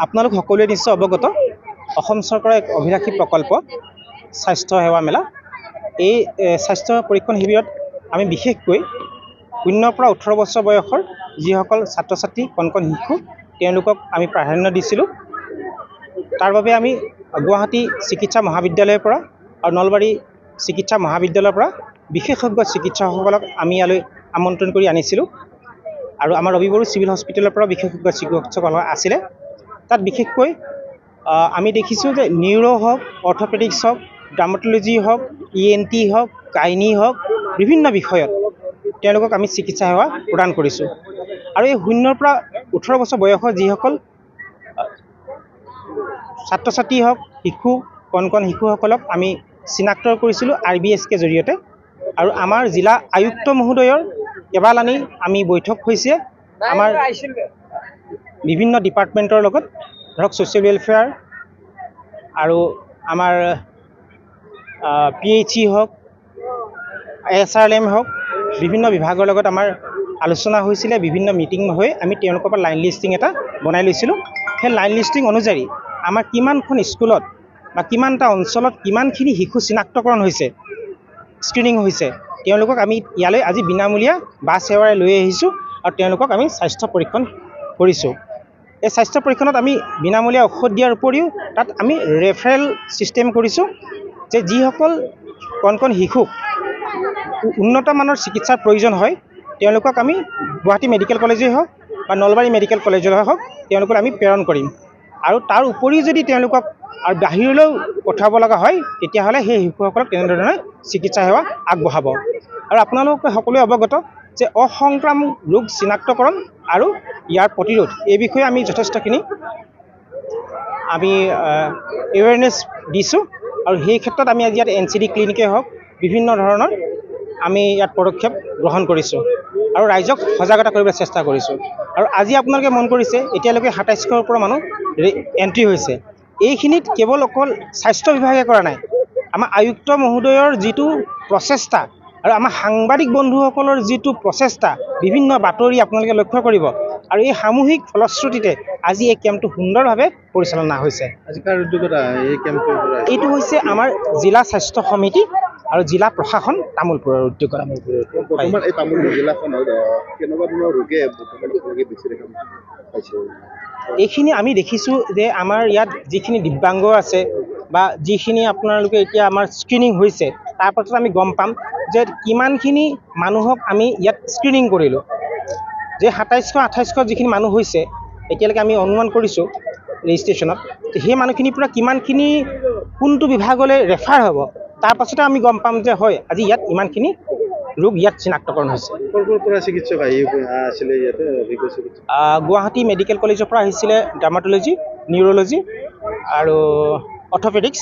আপোনালোক সকলোৱে নিশ্চয় অৱগত অসম চৰকাৰৰ এক অভিলাষী প্ৰকল্প স্বাস্থ্য সেৱা মেলা। এই স্বাস্থ্য পৰীক্ষণ শিবিৰত আমি বিশেষকৈ 0 পৰা 18 বছৰ বয়সৰ যিসকল ছাত্ৰ ছাত্ৰী কণ শিশু তেওঁলোকক আমি প্ৰাধান্য দিছিলোঁ। তাৰ বাবে আমি গুৱাহাটী চিকিৎসা মহাবিদ্যালয়ৰ পৰা আৰু নলবাৰী চিকিৎসা মহাবিদ্যালয়ৰ পৰা বিশেষজ্ঞ চিকিৎসকসকলক আমি ইয়ালৈ আমন্ত্ৰণ কৰি আনিছিলোঁ। আৰু আমাৰ ৰবিবৰু চিভিল হস্পিটেলৰ পৰা বিশেষজ্ঞ চিকিৎসকসকল আছিলে। তাত বিশেষকৈ আমি দেখিছোঁ যে নিউৰো হওক, অৰ্থপেডিক্স হওক, ডাৰ্মাটলজি হওক, ENT হওক, গাইনী হওক, বিভিন্ন বিষয়ত তেওঁলোকক আমি চিকিৎসা সেৱা প্ৰদান কৰিছোঁ। আৰু এই 0 পৰা 18 বছৰ বয়সৰ যিসকল ছাত্ৰ ছাত্ৰী হওক, শিশু কণ শিশুসকলক আমি চিনাক্ত কৰিছিলোঁ RBSK জৰিয়তে। আৰু আমাৰ জিলা আয়ুক্ত মহোদয়ৰ কেইবালানি আমি বৈঠক হৈছে আমাৰ বিভিন্ন ডিপাৰ্টমেণ্টৰ লগত, ধৰক ছ'চিয়েল ৱেলফেয়াৰ আৰু আমাৰ PHE হওক, SRLM হওক, বিভিন্ন বিভাগৰ লগত আমাৰ আলোচনা হৈছিলে। বিভিন্ন মিটিং হৈ আমি তেওঁলোকৰ পৰা লাইন লিষ্টিং এটা বনাই লৈছিলোঁ। সেই লাইন লিষ্টিং অনুযায়ী আমাৰ কিমানখন স্কুলত বা কিমানটা অঞ্চলত কিমানখিনি শিশু চিনাক্তকৰণ হৈছে, স্ক্ৰিনিং হৈছে, তেওঁলোকক আমি ইয়ালৈ আজি বিনামূলীয়া বাছ সেৱাৰে লৈ আহিছোঁ আৰু তেওঁলোকক আমি স্বাস্থ্য পৰীক্ষণ কৰিছোঁ। এই স্বাস্থ্য পৰীক্ষণত আমি বিনামূলীয়া ঔষধ দিয়াৰ উপৰিও তাত আমি ৰেফাৰেল ছিষ্টেম কৰিছোঁ যে যিসকল কণ শিশুক উন্নত মানৰ চিকিৎসাৰ প্ৰয়োজন হয় তেওঁলোকক আমি গুৱাহাটী মেডিকেল কলেজেই হওক বা নলবাৰী মেডিকেল কলেজলৈ হওক তেওঁলোকক আমি প্ৰেৰণ কৰিম। আৰু তাৰ উপৰিও যদি তেওঁলোকক আৰু বাহিৰলৈও পঠাব লগা হয় তেতিয়াহ'লে সেই শিশুসকলক তেনেধৰণে চিকিৎসা সেৱা আগবঢ়াব। আৰু আপোনালোকে সকলোৱে অৱগত যে অসংক্ৰামক ৰোগ চিনাক্তকৰণ আৰু ইয়াৰ প্ৰতিৰোধ এই বিষয়ে আমি যথেষ্টখিনি আমি এৱেৰনেছ দিছোঁ। আৰু সেই ক্ষেত্ৰত আমি আজি ইয়াত NCD ক্লিনিকে হওক বিভিন্ন ধৰণৰ আমি ইয়াত পদক্ষেপ গ্ৰহণ কৰিছোঁ আৰু ৰাইজক সজাগতা কৰিবলৈ চেষ্টা কৰিছোঁ। আৰু আজি আপোনালোকে মন কৰিছে এতিয়ালৈকে 2700ৰ পৰা মানুহ এণ্ট্ৰি হৈছে। এইখিনিত কেৱল অকল স্বাস্থ্য বিভাগে কৰা নাই, আমাৰ আয়ুক্ত মহোদয়ৰ যিটো প্ৰচেষ্টা আৰু আমাৰ সাংবাদিক বন্ধুসকলৰ যিটো প্ৰচেষ্টা, বিভিন্ন বাতৰি আপোনালোকে লক্ষ্য কৰিব। আৰু এই সামূহিক ফলশ্ৰুতিতে আজি এই কেম্পটো সুন্দৰভাৱে পৰিচালনা হৈছে। এইটো হৈছে আমাৰ জিলা স্বাস্থ্য সমিতি আৰু জিলা প্ৰশাসন তামোলপুৰৰ উদ্যোগত। এইখিনি আমি দেখিছোঁ যে আমাৰ ইয়াত যিখিনি দিব্যাংগ আছে বা যিখিনি আপোনালোকে এতিয়া আমাৰ স্ক্ৰিনিং হৈছে তাৰ পাছত আমি গম পাম যে কিমানখিনি মানুহক আমি ইয়াত স্ক্ৰিনিং কৰিলোঁ। যে 2700-2800 যিখিনি মানুহ হৈছে এতিয়ালৈকে আমি অনুমান কৰিছোঁ ৰেজিষ্ট্ৰেশ্যনত, সেই মানুহখিনিৰ পৰা কিমানখিনি কোনটো বিভাগলৈ ৰেফাৰ হ'ব তাৰ পাছতে আমি গম পাম যে হয় আজি ইয়াত ইমানখিনি ৰোগ ইয়াত চিনাক্তকৰণ হৈছে। গুৱাহাটী মেডিকেল কলেজৰ পৰা আহিছিলে ডাৰ্মাটলজি, নিউৰলজি আৰু অৰ্থপেডিক্স।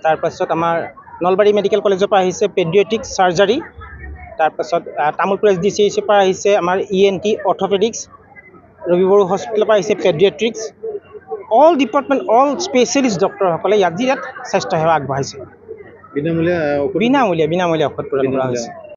তাৰপাছত আমাৰ নলবাৰী মেডিকেল কলেজৰ পৰা আহিছে পেডিয়াট্ৰিক্স চাৰ্জাৰী। তাৰপাছত তামোলপুৰ SDCHৰ পৰা আহিছে আমাৰ ENT অৰ্থপেডিক্স। ৰবিবৰু হস্পিটেলৰ পৰা আহিছে paediatrics. All department, all specialist ডক্টৰসকলে ইয়াত স্বাস্থ্য সেৱা আগবঢ়াইছে। বিনামূলীয়া ঔষধ প্ৰদান কৰা হৈছে।